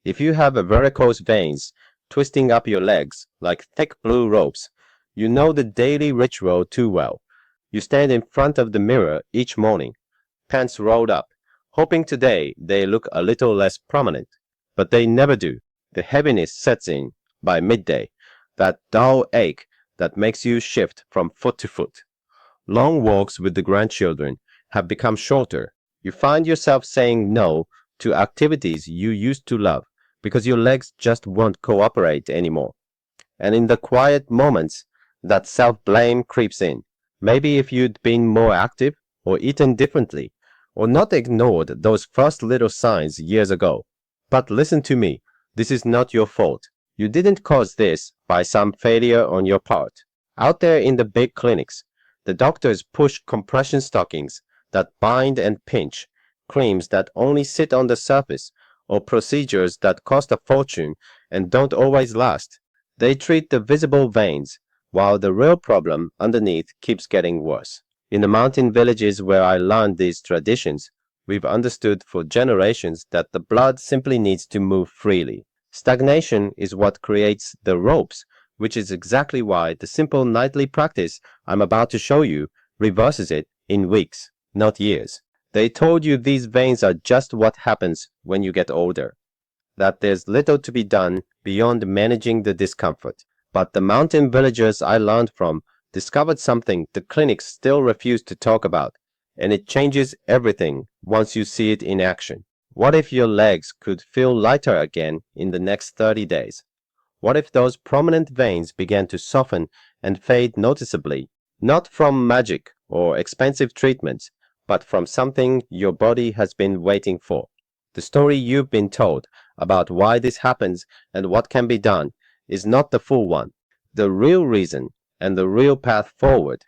If you have a varicose veins twisting up your legs like thick blue ropes, you know the daily ritual too well. You stand in front of the mirror each morning, pants rolled up, hoping today they look a little less prominent. But they never do. The heaviness sets in by midday, that dull ache that makes you shift from foot to foot. Long walks with the grandchildren have become shorter. You find yourself saying no to activities you used to love because your legs just won't cooperate anymore. And in the quiet moments, that self-blame creeps in. Maybe if you'd been more active, or eaten differently, or not ignored those first little signs years ago. But listen to me, this is not your fault. You didn't cause this by some failure on your part. Out there in the big clinics, the doctors push compression stockings that bind and pinch, creams that only sit on the surface, or procedures that cost a fortune and don't always last. They treat the visible veins, while the real problem underneath keeps getting worse. In the mountain villages where I learned these traditions, we've understood for generations that the blood simply needs to move freely. Stagnation is what creates the ropes, which is exactly why the simple nightly practice I'm about to show you reverses it in weeks, not years. They told you these veins are just what happens when you get older, that there's little to be done beyond managing the discomfort. But the mountain villagers I learned from discovered something the clinics still refuse to talk about, and it changes everything once you see it in action. What if your legs could feel lighter again in the next 30 days? What if those prominent veins began to soften and fade noticeably, not from magic or expensive treatments, but from something your body has been waiting for? The story you've been told about why this happens and what can be done is not the full one. The real reason and the real path forward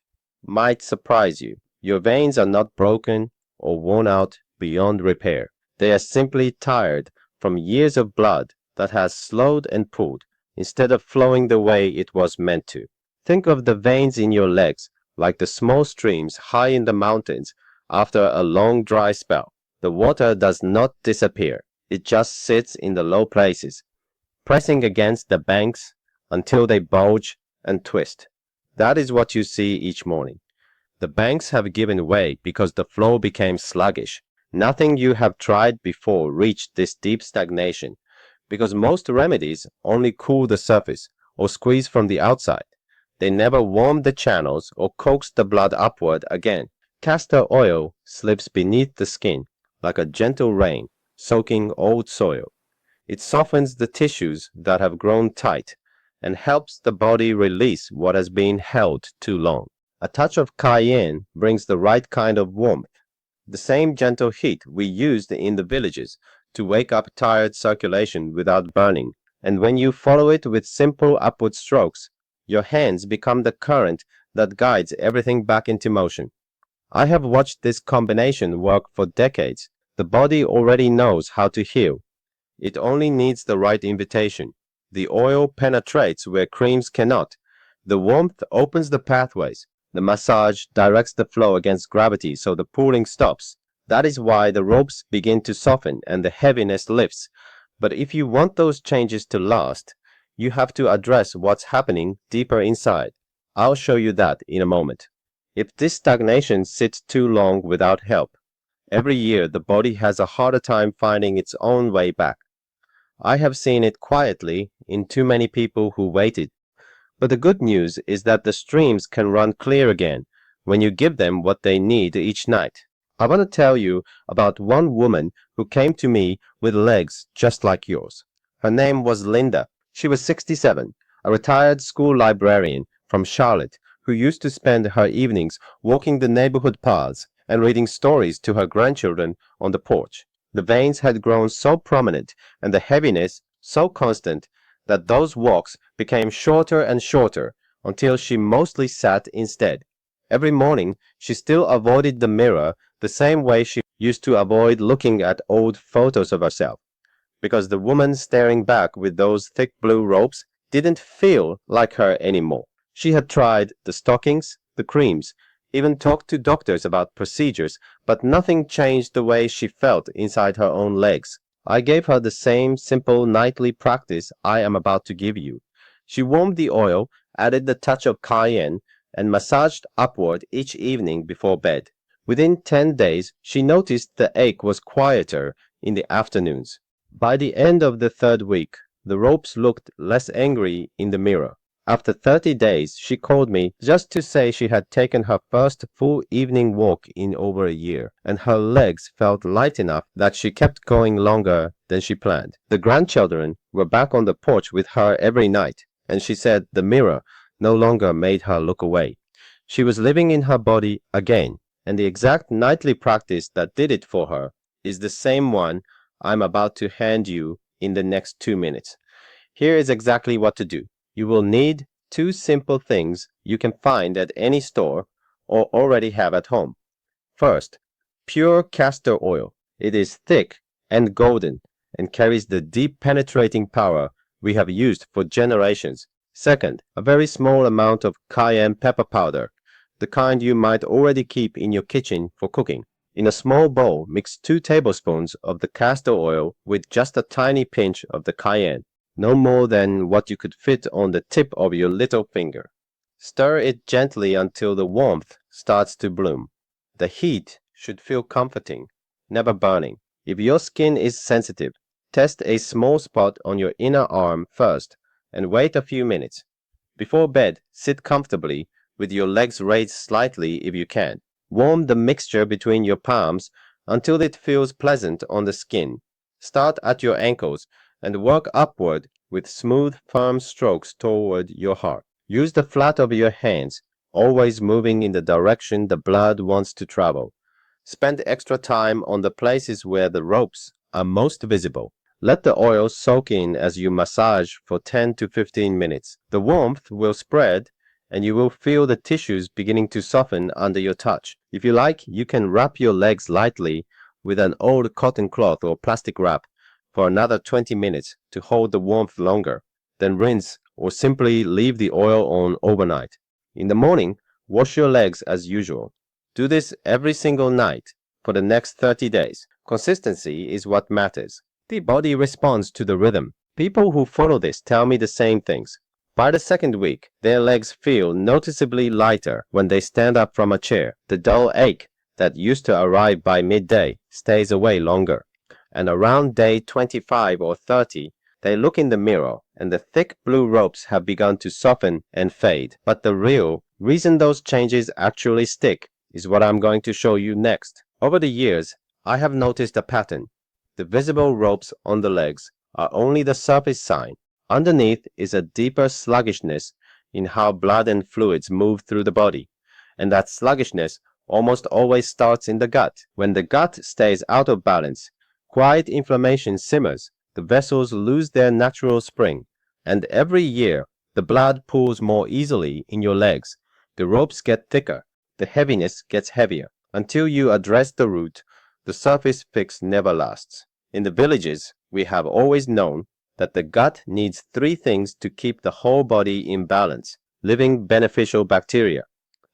might surprise you. Your veins are not broken or worn out beyond repair. They are simply tired from years of blood that has slowed and pulled instead of flowing the way it was meant to. Think of the veins in your legs like the small streams high in the mountains after a long dry spell. The water does not disappear. It just sits in the low places, pressing against the banks until they bulge and twist. That is what you see each morning. The banks have given way because the flow became sluggish. Nothing you have tried before reached this deep stagnation, because most remedies only cool the surface or squeeze from the outside. They never warm the channels or coax the blood upward again. Castor oil slips beneath the skin like a gentle rain, soaking old soil. It softens the tissues that have grown tight and helps the body release what has been held too long. A touch of cayenne brings the right kind of warmth, the same gentle heat we used in the villages to wake up tired circulation without burning. And when you follow it with simple upward strokes, your hands become the current that guides everything back into motion. I have watched this combination work for decades. The body already knows how to heal. It only needs the right invitation. The oil penetrates where creams cannot. The warmth opens the pathways. The massage directs the flow against gravity so the pulling stops. That is why the ropes begin to soften and the heaviness lifts. But if you want those changes to last, you have to address what's happening deeper inside. I'll show you that in a moment. If this stagnation sits too long without help, every year the body has a harder time finding its own way back. I have seen it quietly in too many people who waited. But the good news is that the streams can run clear again when you give them what they need each night. I want to tell you about one woman who came to me with legs just like yours. Her name was Linda. She was 67, a retired school librarian from Charlotte who used to spend her evenings walking the neighborhood paths and reading stories to her grandchildren on the porch. The veins had grown so prominent and the heaviness so constant that those walks became shorter and shorter until she mostly sat instead. Every morning she still avoided the mirror the same way she used to avoid looking at old photos of herself, because the woman staring back with those thick blue ropes didn't feel like her anymore. She had tried the stockings, the creams, even talked to doctors about procedures, but nothing changed the way she felt inside her own legs. I gave her the same simple nightly practice I am about to give you. She warmed the oil, added the touch of cayenne, and massaged upward each evening before bed. Within 10 days, she noticed the ache was quieter in the afternoons. By the end of the third week, the ropes looked less angry in the mirror. After 30 days, she called me just to say she had taken her first full evening walk in over a year, and her legs felt light enough that she kept going longer than she planned. The grandchildren were back on the porch with her every night, and she said the mirror no longer made her look away. She was living in her body again, and the exact nightly practice that did it for her is the same one I'm about to hand you in the next 2 minutes. Here is exactly what to do. You will need 2 simple things you can find at any store or already have at home. First, pure castor oil. It is thick and golden and carries the deep penetrating power we have used for generations. Second, a very small amount of cayenne pepper powder, the kind you might already keep in your kitchen for cooking. In a small bowl, mix 2 tablespoons of the castor oil with just a tiny pinch of the cayenne, no more than what you could fit on the tip of your little finger. Stir it gently until the warmth starts to bloom. The heat should feel comforting, never burning. If your skin is sensitive, test a small spot on your inner arm first and wait a few minutes. Before bed, sit comfortably with your legs raised slightly if you can. Warm the mixture between your palms until it feels pleasant on the skin. Start at your ankles and work upward with smooth, firm strokes toward your heart. Use the flat of your hands, always moving in the direction the blood wants to travel. Spend extra time on the places where the ropes are most visible. Let the oil soak in as you massage for 10 to 15 minutes. The warmth will spread and you will feel the tissues beginning to soften under your touch. If you like, you can wrap your legs lightly with an old cotton cloth or plastic wrap for another 20 minutes to hold the warmth longer. Then rinse or simply leave the oil on overnight. In the morning, wash your legs as usual. Do this every single night for the next 30 days. Consistency is what matters. The body responds to the rhythm. People who follow this tell me the same things. By the second week, their legs feel noticeably lighter when they stand up from a chair. The dull ache that used to arrive by midday stays away longer. And around day 25 or 30, they look in the mirror and the thick blue ropes have begun to soften and fade. But the real reason those changes actually stick is what I'm going to show you next. Over the years, I have noticed a pattern. The visible ropes on the legs are only the surface sign. Underneath is a deeper sluggishness in how blood and fluids move through the body, and that sluggishness almost always starts in the gut. When the gut stays out of balance, quiet inflammation simmers, the vessels lose their natural spring, and every year the blood pools more easily in your legs. The ropes get thicker, the heaviness gets heavier. Until you address the root, the surface fix never lasts. In the villages, we have always known that the gut needs 3 things to keep the whole body in balance: living beneficial bacteria,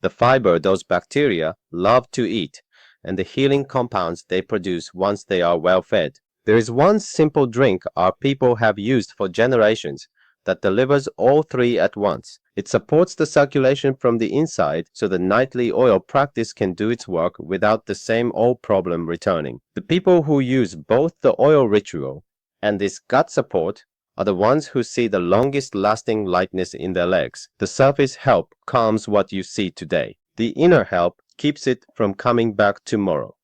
the fiber those bacteria love to eat, and the healing compounds they produce once they are well fed. There is one simple drink our people have used for generations that delivers all 3 at once. It supports the circulation from the inside so the nightly oil practice can do its work without the same old problem returning. The people who use both the oil ritual and this gut support are the ones who see the longest lasting lightness in their legs. The surface help calms what you see today. The inner help keeps it from coming back tomorrow.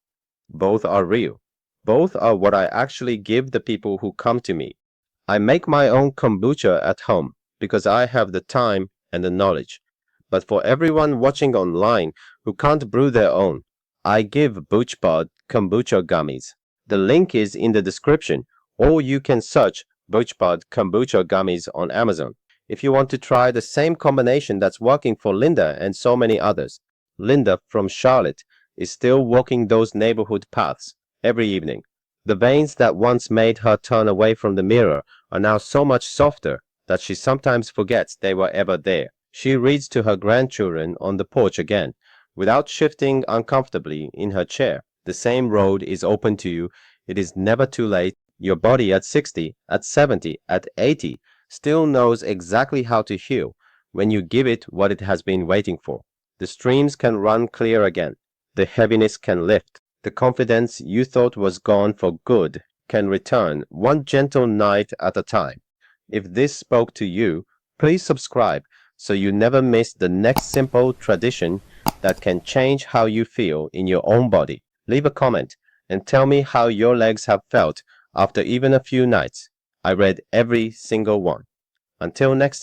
Both are real. Both are what I actually give the people who come to me. I make my own kombucha at home because I have the time and the knowledge. But for everyone watching online who can't brew their own, I give BoochBod Kombucha Gummies. The link is in the description, or you can search BoochBod Kombucha Gummies on Amazon. If you want to try the same combination that's working for Linda and so many others. Linda from Charlotte is still walking those neighborhood paths every evening. The veins that once made her turn away from the mirror are now so much softer that she sometimes forgets they were ever there. She reads to her grandchildren on the porch again, without shifting uncomfortably in her chair. The same road is open to you. It is never too late Your body at 60, at 70, at 80 still knows exactly how to heal when you give it what it has been waiting for. The streams can run clear again. The heaviness can lift. The confidence you thought was gone for good can return one gentle night at a time. If this spoke to you, please subscribe so you never miss the next simple tradition that can change how you feel in your own body. Leave a comment and tell me how your legs have felt after even a few nights. I read every single one. Until next time.